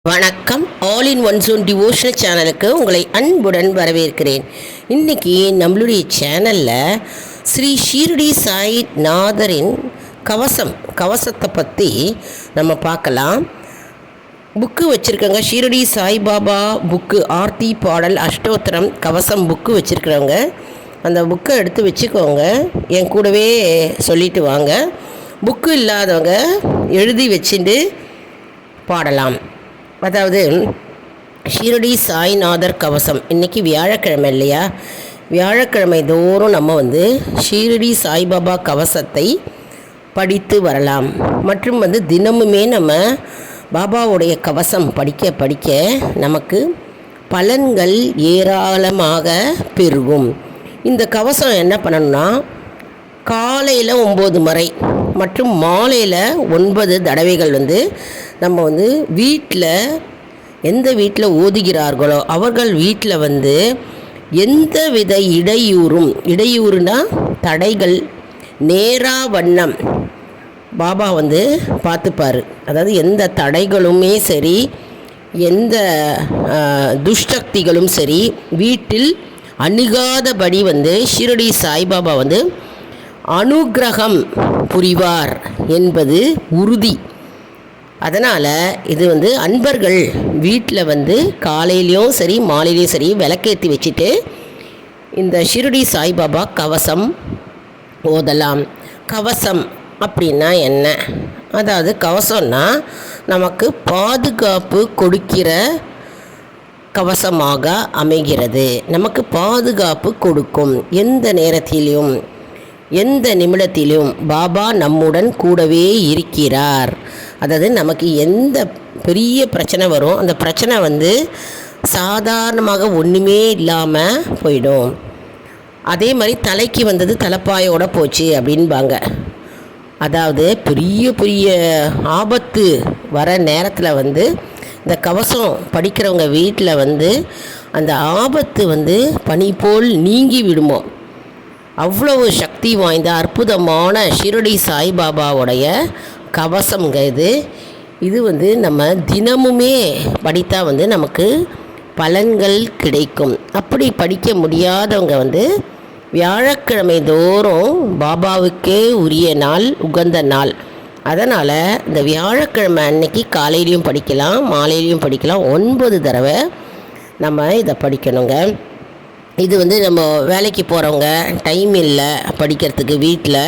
வணக்கம். All in one zone devotional சேனலுக்கு உங்களை அன்புடன் வரவேற்கிறேன். இன்றைக்கி நம்மளுடைய சேனலில் ஸ்ரீ ஷீரடி சாய் நாதரின் கவசத்தை பற்றி நம்ம பார்க்கலாம். புக்கு வச்சுருக்கவங்க ஷீரடி சாய்பாபா புக்கு ஆர்த்தி பாடல் அஷ்டோத்திரம் கவசம் புக்கு வச்சுருக்கிறவங்க அந்த புக்கை எடுத்து வச்சுக்கோங்க. என் கூடவே சொல்லிட்டு வாங்க. புக்கு இல்லாதவங்க எழுதி வச்சுட்டு பாடலாம். அதாவது ஷீரடி சாய்நாதர் கவசம். இன்றைக்கி வியாழக்கிழமை இல்லையா? வியாழக்கிழமை தோறும் நம்ம ஷீரடி சாய்பாபா கவசத்தை படித்து வரலாம். மற்றும் தினமுமே நம்ம பாபாவுடைய கவசம் படிக்க நமக்கு பலன்கள் ஏராளமாக பெருகும். இந்த கவசம் என்ன பண்ணணும்னா, காலையில் 9 முறை மற்றும் மாலையில் 9 தடவைகள் நம்ம வீட்டில் எந்த வீட்டில் ஓதுகிறார்களோ அவர்கள் வீட்டில் எந்த வித இடையூறுனா தடைகள் நேரா வண்ணம் பாபா பார்த்துப்பார். அதாவது எந்த தடைகளுமே சரி, எந்த துஷ்சக்திகளும் சரி வீட்டில் அணுகாதபடி ஷீரடி சாய்பாபா அனுக்கிரகம் புரிவார் என்பது உறுதி. அதனால் இது அன்பர்கள் வீட்டில் காலையிலையும் சரி மாலையிலையும் சரி விளக்கேற்றி வச்சுட்டு இந்த ஷீரடி சாய்பாபா கவசம் ஓதலாம். கவசம் அப்படின்னா என்ன? அதாவது கவசம்னா நமக்கு பாதுகாப்பு கொடுக்கிற கவசமாக அமைகிறது. நமக்கு பாதுகாப்பு கொடுக்கும். எந்த நேரத்திலும் எந்த நிமிடத்திலும் பாபா நம்முடன் கூடவே இருக்கிறார். அதாவது நமக்கு எந்த பெரிய பிரச்சனை வரும், அந்த பிரச்சனை சாதாரணமாக ஒன்றுமே இல்லாமல் போயிடும். அதே மாதிரி தலைக்கு தலைப்பாயோடு போச்சு அப்படின்பாங்க. அதாவது பெரிய ஆபத்து வர நேரத்தில் இந்த கவசம் படிக்கிறவங்க வீட்டில் அந்த ஆபத்து பனி போல் நீங்கி விடுமோ. அவ்வளவு சக்தி வாய்ந்த அற்புதமான ஷீரடி சாய்பாபாவுடைய கவசங்க இது நம்ம தினமுமே படித்தா நமக்கு பலன்கள் கிடைக்கும். அப்படி படிக்க முடியாதவங்க வியாழக்கிழமை தோறும் பாபாவுக்கே உரிய நாள், உகந்த நாள். அதனால் இந்த வியாழக்கிழமை அன்னைக்கு காலையிலையும் படிக்கலாம், மாலையிலையும் படிக்கலாம். 9 தடவை நம்ம இதை படிக்கணுங்க. இது நம்ம வேலைக்கு போகிறவங்க டைம் இல்லை படிக்கிறதுக்கு வீட்டில்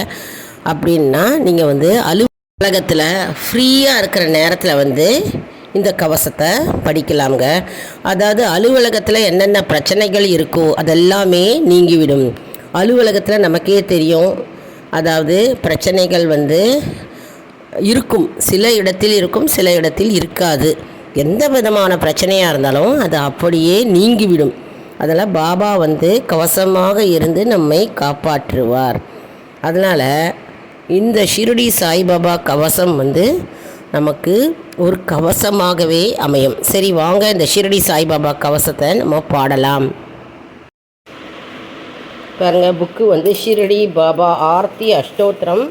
அப்படின்னா நீங்கள் அலுவலகத்தில் ஃப்ரீயாக இருக்கிற நேரத்தில் இந்த கவசத்தை படிக்கலாங்க. அதாவது அலுவலகத்தில் என்னென்ன பிரச்சனைகள் இருக்கோ அதெல்லாமே நீங்கிவிடும். அலுவலகத்தில் நமக்கே தெரியும். அதாவது பிரச்சனைகள் இருக்கும். சில இடத்தில் இருக்கும், சில இடத்தில் இருக்காது. எந்த விதமான பிரச்சனையாக இருந்தாலும் அது அப்படியே நீங்கிவிடும். அதனால் பாபா கவசமாக இருந்து நம்மை காப்பாற்றுவார். அதனால் இந்த ஷீரடி சாய்பாபா கவசம் நமக்கு ஒரு கவசமாகவே அமையும். சரி, வாங்க இந்த ஷீரடி சாய்பாபா கவசத்தை நம்ம பாடலாம். பாருங்க, புக்கு ஷீரடி பாபா ஆர்த்தி அஷ்டோத்திரம்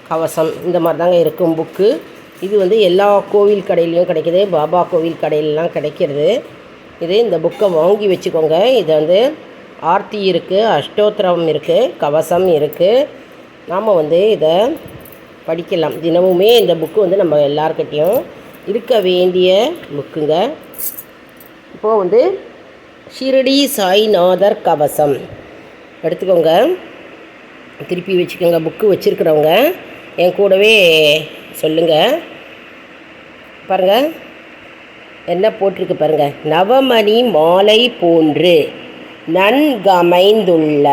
கவசம் இந்த மாதிரி தாங்க இருக்கும் புக்கு. இது எல்லா கோவில் கடையிலையும் கிடைக்கிது, பாபா கோவில் கடையிலலாம் கிடைக்கிறது. இந்த புக்கை வாங்கி வச்சுக்கோங்க. இது ஆர்த்தி இருக்குது, அஷ்டோத்திரம் இருக்குது, கவசம் இருக்குது. நாம் இதை படிக்கலாம். தினமுமே இந்த புக்கு நம்ம எல்லார்கிட்டையும் இருக்க வேண்டிய புக்குங்க. இப்போது ஷீரடி சாய்நாதர் கவசம் எடுத்துக்கோங்க, திருப்பி வச்சுக்கோங்க. புக்கு வச்சுருக்கிறவங்க என் கூடவே சொல்லுங்கள். பாருங்கள் என்ன போட்டிருக்கு பாருங்கள். நவமணி மாலை போன்று நன்கமைந்துள்ள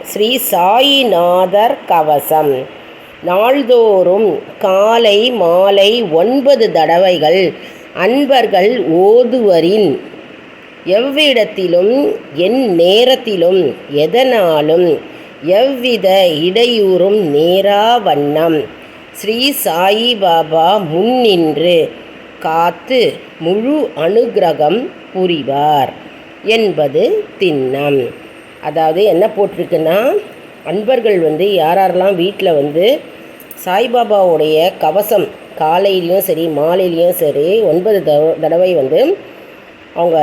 ஸ்ரீ சாயிநாதர் கவசம் நாள்தோறும் காலை மாலை 9 தடவைகள் அன்பர்கள் ஓதுவரின் எவ்விடத்திலும் என் நேரத்திலும் எதனாலும் எவ்வித இடையூறும் நேரா வண்ணம் ஸ்ரீ சாயிபாபா முன்னின்று காத்து முழு அனுக்கிரகம் புரிவார் என்பது திண்ணம். அதாவது என்ன போட்டிருக்குன்னா, அன்பர்கள் யாரெல்லாம் வீட்டில் சாய்பாபாவுடைய கவசம் காலையிலையும் சரி மாலையிலையும் சரி 9 தடவை வந்து அவங்க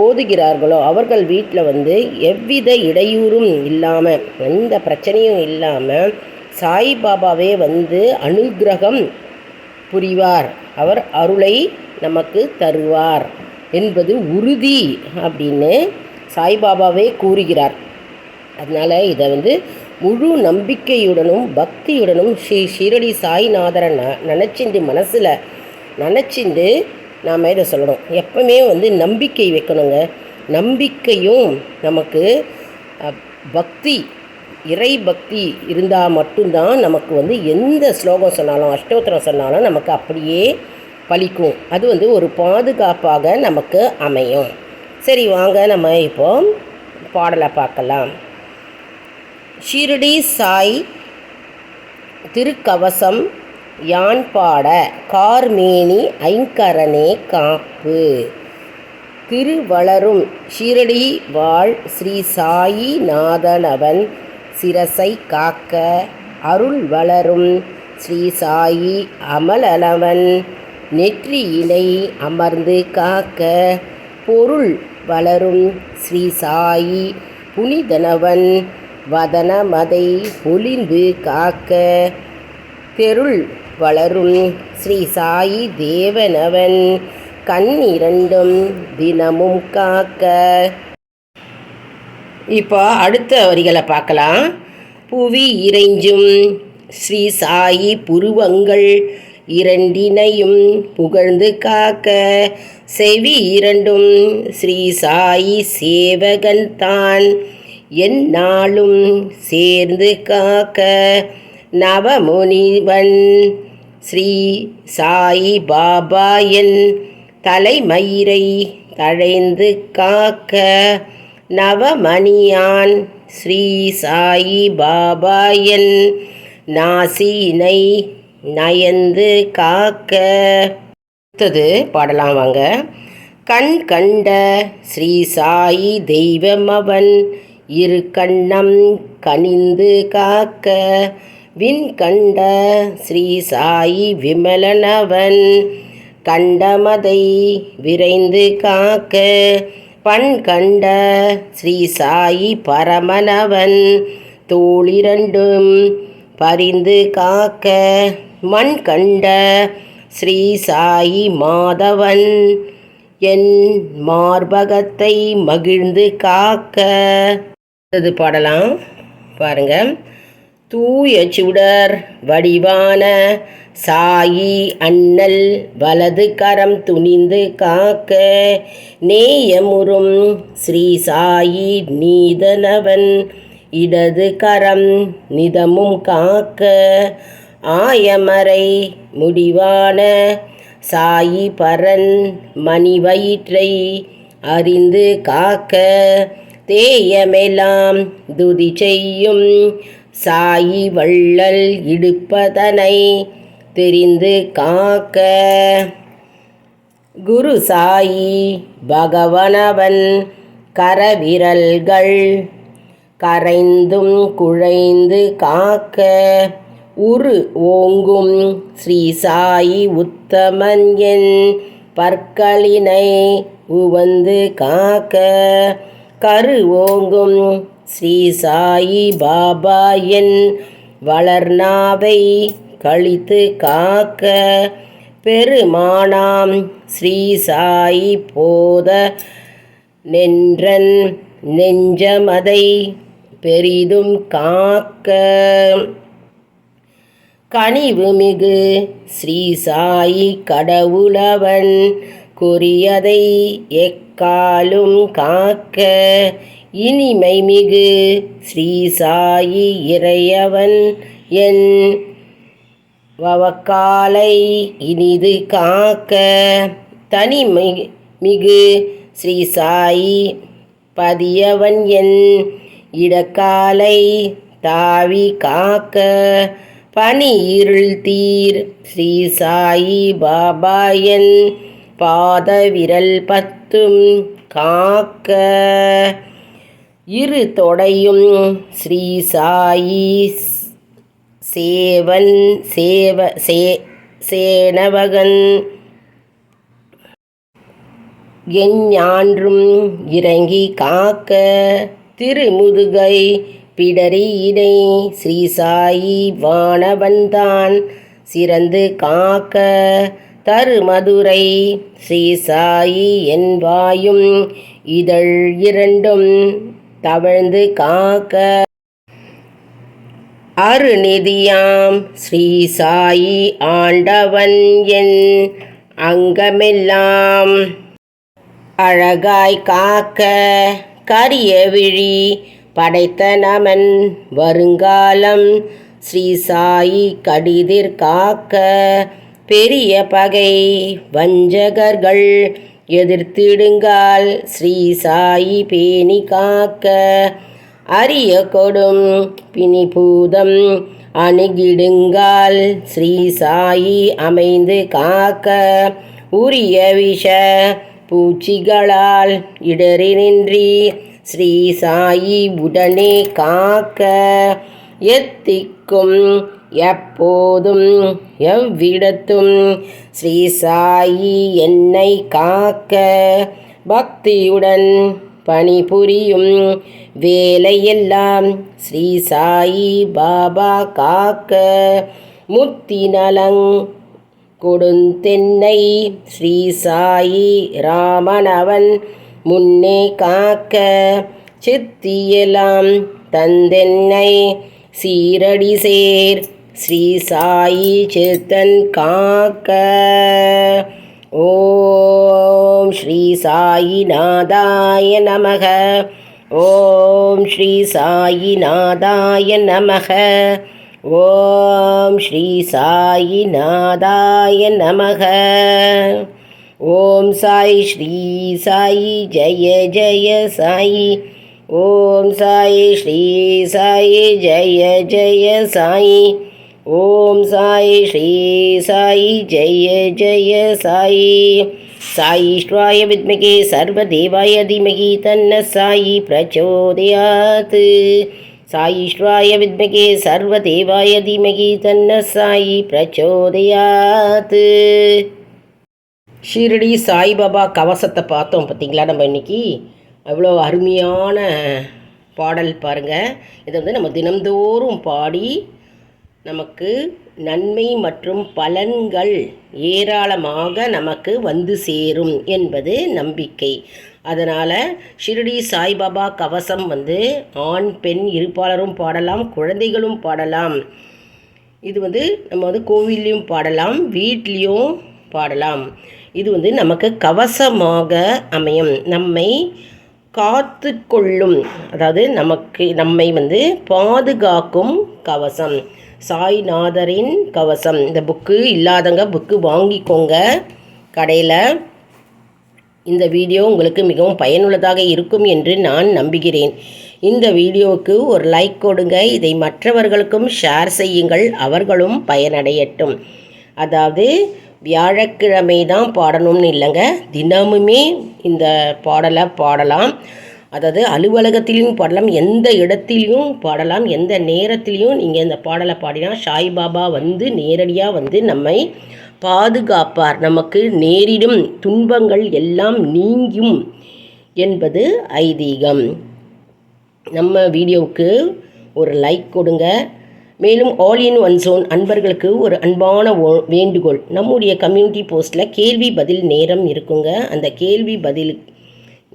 ஓதுகிறார்களோ அவர்கள் வீட்டில் வந்து எவ்வித இடையூறும் இல்லாமல் எந்த பிரச்சனையும் இல்லாமல் சாய்பாபாவே வந்து அனுக்கிரகம் புரிவார், அவர் அருளை நமக்கு தருவார் என்பது உறுதி அப்படின்னு சாய்பாபாவே கூறுகிறார். அதனால் இதை வந்து முழு நம்பிக்கையுடனும் பக்தியுடனும் ஷீரடி சாய்நாதரை நினச்சிண்டு மனசில் நினச்சிண்டு நாம் இதை சொல்லணும். எப்பவுமே வந்து நம்பிக்கை வைக்கணுங்க. நம்பிக்கையும் நமக்கு பக்தி, இறை பக்தி இருந்தால் மட்டும்தான் நமக்கு வந்து எந்த ஸ்லோகம் சொன்னாலும் அஷ்டோத்திரம் சொன்னாலும் நமக்கு அப்படியே பலிக்கும். அது வந்து ஒரு பாதுகாப்பாக நமக்கு அமையும். சரி, வாங்க நம்ம இப்போ பாடலை பார்க்கலாம். ஷீரடி சாய் திருக்கவசம் யான் பாட கார்மேனி ஐங்கரனே காப்பு. திருவளரும் ஷீரடி வாழ் ஸ்ரீ சாயி நாதனவன் சிரசை காக்க, அருள் வளரும் ஸ்ரீ சாயி அமலனவன் நெற்றியினை அமர்ந்து காக்க, பொருள் வளரும் ஸ்ரீ சாயி புனிதனவன் வதனமதை பொலிந்து காக்க, தெருள் வளரும் ஸ்ரீ சாயி தேவனவன் கண்ணிரண்டும் தினமும் காக்க. இப்போ அடுத்த வரிகளை பார்க்கலாம். புவி இறைஞ்சும் ஸ்ரீ சாயி புருவங்கள் இரண்டினையும் புகழ்ந்து காக்க, செவி இரண்டும் ஸ்ரீ சாயி சேவகன் தான் எந்நாளும் சேர்ந்து காக்க, நவமுனிவன் ஸ்ரீ சாயி பாபா என் தலைமயிரை தழைந்து காக்க, நவமணியான் ஸ்ரீ சாயி பாபா என் நாசினை நயந்து காக்க. அடுத்தது பாடலாம் வாங்க. கண் கண்ட ஸ்ரீ சாயி தெய்வம் அவன் இரு கண்ணம் கனிந்து காக்க, விண் கண்ட ஸ்ரீ சாயி விமலனவன் கண்டமதை விரைந்து காக்க, பண் கண்ட ஸ்ரீ சாயி பரமனவன் தோளிரண்டும் பரிந்து காக்க, மண் கண்ட ஸ்ரீ சாயி மாதவன் என் மார்பகத்தை மகிழ்ந்து காக்க. அது பாடலாம் பாருங்க. தூய சுடர் வடிவான சாயி அண்ணல் வலது கரம் துணிந்து காக்க, நேயமுறும் ஸ்ரீ சாயி நீதனவன் இடது கரம் நிதமும் காக்க, ஆயமறை முடிவான சாயி பரன் மணி வயிற்றை அறிந்து காக்க, தேயமெல்லாம் துதி செய்யும் சாயி வள்ளல் இடுப்பதனை தெரிந்து காக்க, குரு சாயி பகவனவன் கரவிரல்கள் கரைந்தும் குழைந்து காக்க, உரு ஓங்கும் ஸ்ரீ சாயி உத்தமன் என் பற்களினை உவந்து காக்க, கரு ஓங்கும் ஸ்ரீ சாயி பாபா என் வளர்நாவை கழித்து காக்க, பெருமானாம் ஸ்ரீ சாயி போத நின்றன் நெஞ்சமதை பெரிதும் காக்க, கனிவு மிகு ஸ்ரீ சாயி கடவுளவன் குறியதை எக்காலும் காக்க, இனிமை மிகு ஸ்ரீ சாயி இறையவன் என் வவக்காலை இனிது காக்க, தனிமை மிகு ஸ்ரீ சாயி பதியவன் என் இடக்காலை தாவி காக்க, பனி இருள் தீர் ஸ்ரீ சாயி பாபா என் பாத விரல் பத்தும் காக்க, இரு தொடையும் ஸ்ரீ சாயி சேனவகன் எஞ்ஞான்றும் இறங்கி காக்க திருமுதுகை பிடரியிடை ஸ்ரீ சாயி வானவன்தான் சிறந்து காக்க தருமதுரை ஸ்ரீ சாயி என்பாயும் இதழ் இரண்டும் தவழ்ந்து காக்க அருநிதியாம் ஸ்ரீ சாயி ஆண்டவன் என் அங்கமெல்லாம் அழகாய் காக்க கரிய விழி படைத்த நமன் வருங்காலம் ஸ்ரீ சாயி கடிதிர் காக்க பெரிய பகை வஞ்சகர்கள் எதிர்த்திடுங்கால் ஸ்ரீ சாயி பேணி காக்க அரிய கொடும் பிணிபூதம் அணுகிடுங்கால் ஸ்ரீ சாயி அமைந்து காக்க உரிய விஷ பூச்சிகளால் இடரின்றி ஸ்ரீ சாயி உடனே காக்க எத்திக்கும் எப்போதும் எவ்விடத்தும் ஸ்ரீ சாயி என்னை காக்க பக்தியுடன் பணிபுரியும் வேலையெல்லாம் ஸ்ரீ சாயி பாபா காக்க முத்தி நலங் கொடுந்தென்னை ஸ்ரீ சாயி ராமனவன் முன்னே காக்க சித்தியெல்லாம் தந்தென்னை சீரடி சேர் ஸ்ரீ சாயி சித்தன் காக்க ஓம் ஸ்ரீ சாயி நாதாய நமக ஓம் ஸ்ரீ சாயி நாதாய நமக ஓம் ஸ்ரீ சாயி நாதாய நமக ஓம் சாய் ஸ்ரீ சாயி ஜய ஜய சாயி ஓம் சாய் ஸ்ரீ சாயி ஜய ஜய சாயி ஓம் சாய் ஸ்ரீ சாயி ஜய ஜய சாயி சாயிஷ்வாய வித்மகே சர்வதேவாய தீமகி தன்ன சாயி பிரச்சோதயாத் சாயிஷ்வாய வித்மகே சர்வதேவாய தீமகி தன்ன சாயி பிரச்சோதயாத். ஷீரடி சாய்பாபா கவசத்தை பார்த்தோம் பார்த்தீங்களா நம்ம இன்றைக்கி. அவ்வளோ அருமையான பாடல் பாருங்கள். இதை வந்து நம்ம தினந்தோறும் பாடி நமக்கு நன்மை மற்றும் பலன்கள் ஏராளமாக நமக்கு வந்து சேரும் என்பது நம்பிக்கை. அதனால் ஷிரடி சாய்பாபா கவசம் வந்து ஆண் பெண் இருப்பாளரும் பாடலாம், குழந்தைகளும் பாடலாம். இது வந்து நம்ம வந்து கோவில்லையும் பாடலாம், வீட்லேயும் பாடலாம். இது வந்து நமக்கு கவசமாக அமையும், நம்மை காத்து கொள்ளும், அதாவது நம்மை வந்து பாதுகாக்கும் கவசம். சாய்நாதரின் கவசம். இந்த புக்கு இல்லாதவங்க புக்கு வாங்கிக்கோங்க கடையில். இந்த வீடியோ உங்களுக்கு மிகவும் பயனுள்ளதாக இருக்கும் என்று நான் நம்புகிறேன். இந்த வீடியோவுக்கு ஒரு லைக் கொடுங்க. இதை மற்றவர்களுக்கும் ஷேர் செய்யுங்கள், அவர்களும் பயனடையட்டும். அதாவது வியாழக்கிழமை தான் பாடணும்னு இல்லைங்க, தினமுமே இந்த பாடலை பாடலாம். அதாவது அலுவலகத்திலையும் பாடலாம், எந்த இடத்துலையும் பாடலாம், எந்த நேரத்துலையும் நீங்கள் இந்த பாடலை பாடினா சாய்பாபா வந்து நேரடியாக வந்து நம்மை பாதுகாப்பார், நமக்கு நேரிடும் துன்பங்கள் எல்லாம் நீங்கும் என்பது ஐதீகம். நம்ம வீடியோவுக்கு ஒரு லைக் கொடுங்க. மேலும் ஆல் இன் ஒன் ஜோன் அன்பர்களுக்கு ஒரு அன்பான வேண்டுகோள். நம்முடைய கம்யூனிட்டி போஸ்ட்டில் கேள்வி பதில் நேரம் இருக்குங்க. அந்த கேள்வி பதில்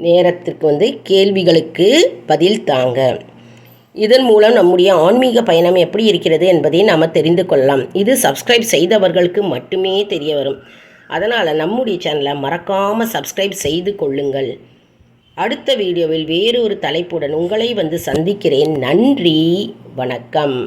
நேரத்திற்கு வந்து கேள்விகளுக்கு பதில் தாங்க. இதன் மூலம் நம்முடைய ஆன்மீக பயணம் எப்படி இருக்கிறது என்பதை நாம் தெரிந்து கொள்ளலாம். இது சப்ஸ்கிரைப் செய்தவர்களுக்கு மட்டுமே தெரிய வரும். அதனால் நம்முடைய சேனலை மறக்காமல் சப்ஸ்கிரைப் செய்து கொள்ளுங்கள். அடுத்த வீடியோவில் வேறு ஒரு தலைப்புடன் உங்களை வந்து சந்திக்கிறேன். நன்றி, வணக்கம்.